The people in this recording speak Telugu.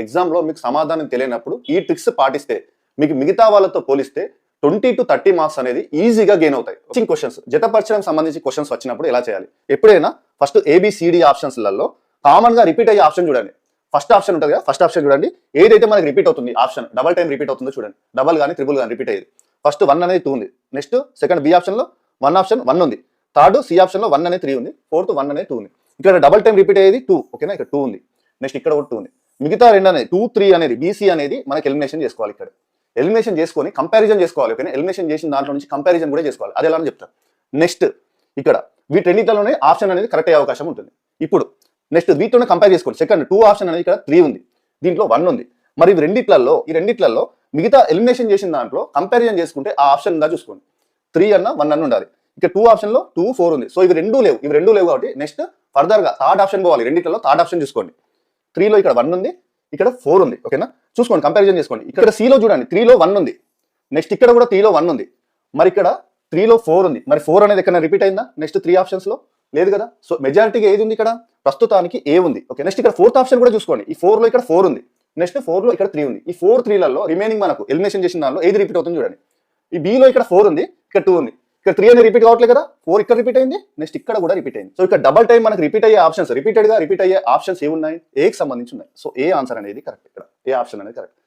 ఎగ్జామ్లో మీకు సమాధానం తెలియనప్పుడు ఈ ట్రిక్స్ పాటిస్తే మీకు మిగతా వాళ్ళతో పోలిస్తే 20 to 30 మార్క్స్ అనేది ఈజీగా గెయిన్ అవుతాయి. క్వశ్చన్స్ జతపరచడం సంబంధించి క్వశ్చన్స్ వచ్చినప్పుడు ఎలా చేయాలి? ఎప్పుడైనా ఫస్ట్ ఏబిసిడి ఆప్షన్స్లలో కామన్ గా రిపీట్ అయ్యే ఆప్షన్ చూడండి. ఫస్ట్ ఆప్షన్ ఉంటుంది కదా, ఫస్ట్ ఆప్షన్ చూడండి. ఏదైతే మనకి రిపీట్ అవుతుంది ఆప్షన్ డబల్ టైం రిపీట్ అవుతుందో చూడండి. డబల్ కానీ ట్రిపుల్ కానీ రిపీట్ అయ్యేది. ఫస్ట్ 1 అనేది 2 ఉంది. నెక్స్ట్ సెకండ్ బి ఆప్షన్ లో 1 ఆప్షన్ 1 ఉంది. థర్డ్ సి ఆప్షన్ లో 1 అనేది 3 ఉంది. ఫోర్త్ 1 అనేది 2 ఉంది. ఇక్కడ డబల్ టైం రిపీట్ అయ్యేది 2. ఓకేనా, ఇక్కడ 2 ఉంది. నెక్స్ట్ ఇక్కడ కూడా 2 ఉంది. మిగతా 2 అనేది 2, 3 అనేది బీసీ అనేది మనకి ఎలిమినేషన్ చేసుకోవాలి. ఇక్కడ ఎలిమినేషన్ చేసుకొని కంపారిజన్ చేసుకోవాలి. ఓకేనా, ఎలిమినేషన్ చేసిన దాంట్లో నుంచి కంపారిజన్ కూడా చేసుకోవాలి. అది ఎలా అని చెప్తాను. నెక్స్ట్ ఇక్కడ వీటన్నిటిలోనే ఆప్షన్ అనేది కరెక్ట్ అయ్యే అవకాశం ఉంటుంది. ఇప్పుడు నెక్స్ట్ వీటిలోనే కంపేర్ చేసుకోండి. సెకండ్ 2 ఆప్షన్ అనేది ఇక్కడ 3 ఉంది, దీంట్లో 1 ఉంది. మరి ఈ రెండిట్లలో మిగతా ఎలిమినేషన్ చేసిన దాంట్లో కంపారిజన్ చేసుకుంటే ఆ ఆప్షన్ ఉందా చూసుకోండి. 3 అన్న 1 అన్న ఉండాలి. ఇక్కడ 2 ఆప్షన్ లో 2, 4 ఉంది. సో ఇవి రెండు లేవు కాబట్టి నెక్స్ట్ ఫర్దర్ గా థర్డ్ ఆప్షన్ పోవాలి. రెండిట్లలో థర్డ్ ఆప్షన్ చూసుకోండి. 3 లో ఇక్కడ 1 ఉంది, ఇక్కడ 4 ఉంది. ఓకేనా, చూసుకోండి, కంపారిజన్ చేసుకోండి. ఇక్కడ C లో చూడండి 3 లో 1 ఉంది. నెక్స్ట్ ఇక్కడ కూడా 3 లో 1 ఉంది. మరి ఇక్కడ 3 లో 4 ఉంది. మరి 4 అనేది ఎక్కడ రిపీట్ అయిందా నెక్స్ట్ 3 ఆప్షన్స్ లో? లేదు కదా. సో మెజారిటీగా ఏది ఉంది ఇక్కడ? ప్రస్తుతానికి ఏ ఉంది. ఓకే, నెక్స్ట్ ఇక్కడ ఫోర్త్ ఆప్షన్ కూడా చూసుకోండి. ఈ 4 లో ఇక్కడ 4 ఉంది. నెక్స్ట్ 4 లో ఇక్కడ 3 ఉంది. ఈ 4, 3లలో రిమైనింగ్ మనకు ఎలిమినేషన్ చేసిన దానిలో ఏది రిపీట్ అవుతుంది చూడండి. ఈ B లో ఇక్కడ 4 ఉంది, ఇక్కడ 2 ఉంది. ఇక్కడ 3 అనేది రిపీట్ కావట్లేదు కదా. 4 ఇక్కడ రిపీట్ అయింది, నెక్స్ట్ ఇక్కడ కూడా రిపీట్ అయింది. సో ఇక్కడ డబల్ టైం మనకు రిపీట్ అయ్యే ఆప్షన్స్ ఏవి ఉన్నాయి? ఏకి సంబంధించి ఉన్నాయి. సో ఏ ఆన్సర్ అనేది కరెక్ట్. ఇక్కడ ఏ ఆప్షన్ అనేది కరెక్ట్.